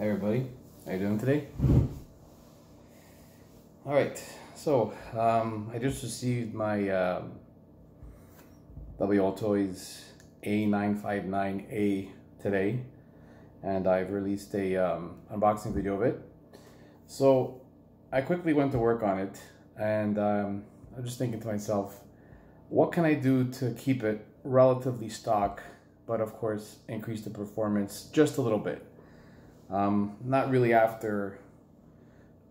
Hey everybody, how you doing today? Alright, so I just received my WLToys A959A today, and I've released a unboxing video of it. So I quickly went to work on it, and I'm just thinking to myself, what can I do to keep it relatively stock, but of course increase the performance just a little bit? Not really after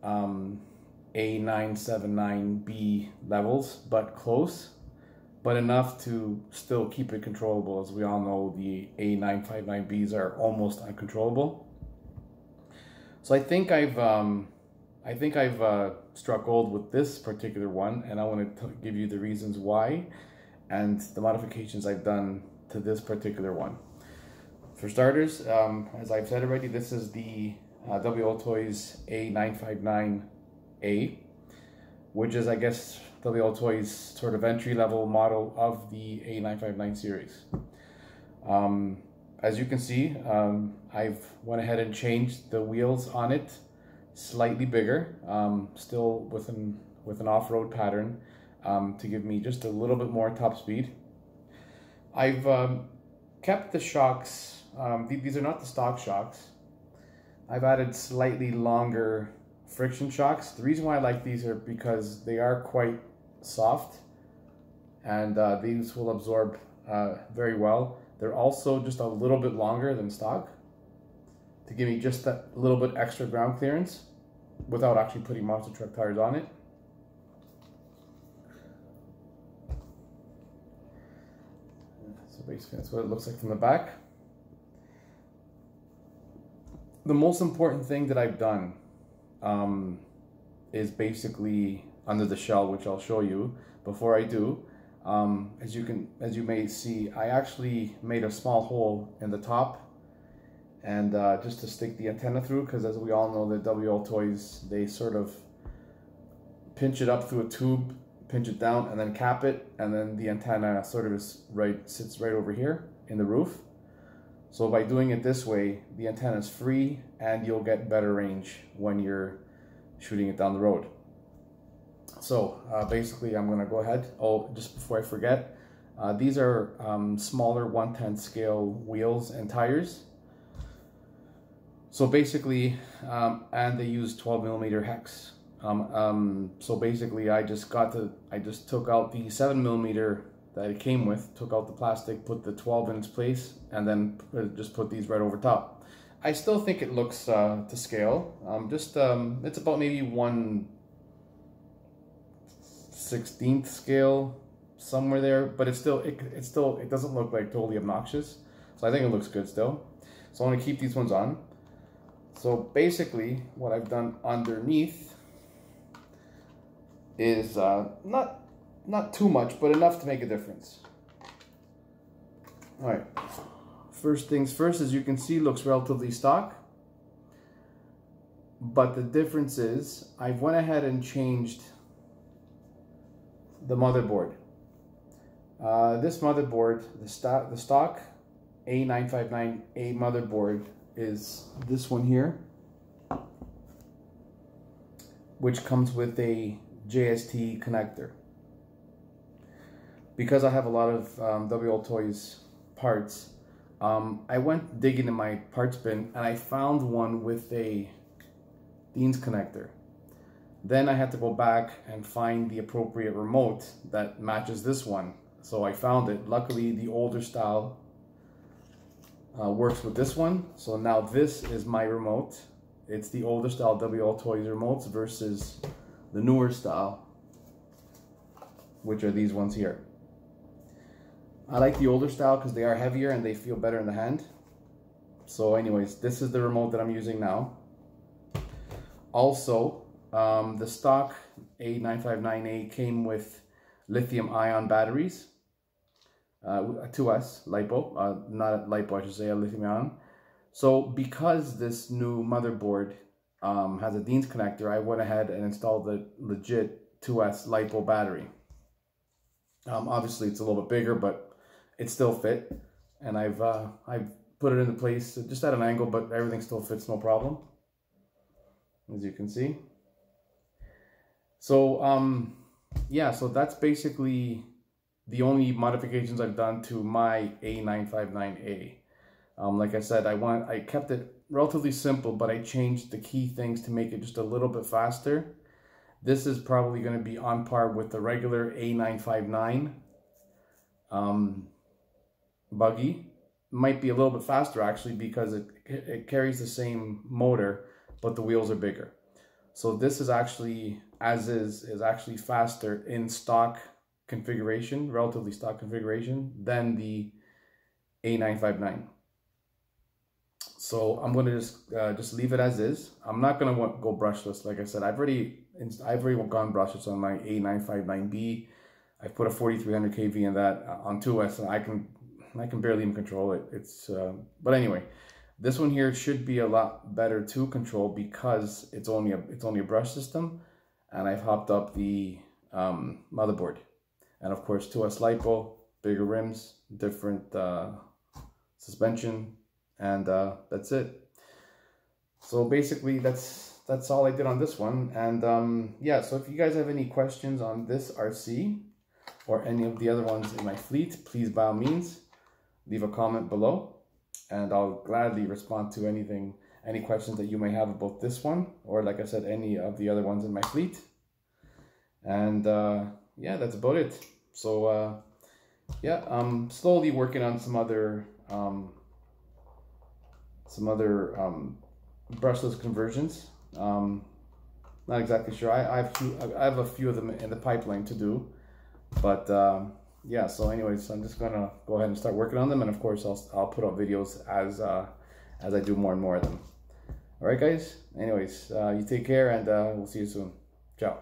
A979B levels, but close, but enough to still keep it controllable. As we all know, the A959Bs are almost uncontrollable. So I think I've struck gold with this particular one, and I want to give you the reasons why and the modifications I've done to this particular one. For starters, as I've said already, this is the WLToys A959A, which is, I guess, WLToys sort of entry-level model of the A959 series. As you can see, I've went ahead and changed the wheels on it slightly bigger, still with an off-road pattern, to give me just a little bit more top speed. I've kept the shocks. These are not the stock shocks. I've added slightly longer friction shocks. The reason why I like these are because they are quite soft, and these will absorb very well. They're also just a little bit longer than stock to give me just that little bit extra ground clearance without actually putting monster truck tires on it. So basically that's what it looks like from the back. The most important thing that I've done is basically under the shell, which I'll show you. Before I do, as you may see, I actually made a small hole in the top, and just to stick the antenna through, because as we all know, the WLToys, they sort of pinch it up through a tube, pinch it down, and then cap it, and then the antenna sort of sits right over here in the roof. So by doing it this way, the antenna is free, and you'll get better range when you're shooting it down the road. So basically, I'm going to go ahead. Oh, just before I forget, these are smaller 1/10 scale wheels and tires. So basically, and they use 12mm hex. So basically, I just took out the 7mm that it came with, took out the plastic, put the 12 in its place, and then just put these right over top. I still think it looks to scale. It's about maybe 1/16 scale, somewhere there, but it doesn't look like totally obnoxious. So I think it looks good still. So I'm gonna keep these ones on. So basically, what I've done underneath is not too much, but enough to make a difference. All right, first things first, as you can see, looks relatively stock. But the difference is, I went ahead and changed the motherboard. This motherboard, the stock A959A motherboard is this one here, which comes with a JST connector. Because I have a lot of WLToys parts, I went digging in my parts bin, and I found one with a Dean's connector. Then I had to go back and find the appropriate remote that matches this one. So I found it. Luckily, the older style works with this one. So now this is my remote. It's the older style WLToys remotes versus the newer style, which are these ones here. I like the older style because they are heavier and they feel better in the hand. So anyways, this is the remote that I'm using now. Also, the stock A959A came with lithium-ion batteries, 2S LiPo, not a LiPo, I should say, a lithium-ion. So because this new motherboard has a Dean's connector, I went ahead and installed the legit 2S LiPo battery. Obviously, it's a little bit bigger, but it still fit, and I've put it into place just at an angle, but everything still fits no problem, as you can see. So yeah, so that's basically the only modifications I've done to my A959A. Like I said, I kept it relatively simple, but I changed the key things to make it just a little bit faster. This is probably going to be on par with the regular A959 buggy. Might be a little bit faster actually, because it carries the same motor, but the wheels are bigger. So this is actually, as is actually faster in stock configuration, relatively stock configuration, than the A959. So I'm gonna just leave it as is. I'm not gonna go brushless. Like I said, I've already gone brushless on my A959B. I've put a 4300 kV in that on 2S, and I can barely even control it. But anyway, this one here should be a lot better to control because it's only a brush system, and I've hopped up the motherboard, and of course 2S LiPo, bigger rims, different suspension, and that's it. So basically that's all I did on this one. And yeah, so if you guys have any questions on this RC or any of the other ones in my fleet, please by all means leave a comment below, and I'll gladly respond to any questions that you may have about this one, or like I said, any of the other ones in my fleet. And yeah, that's about it. So yeah, I'm slowly working on some other brushless conversions. Not exactly sure. I have a few of them in the pipeline to do, but yeah. So anyways, I'm just gonna go ahead and start working on them, and of course I'll put up videos as I do more and more of them. All right, guys. Anyways, you take care, and we'll see you soon. Ciao.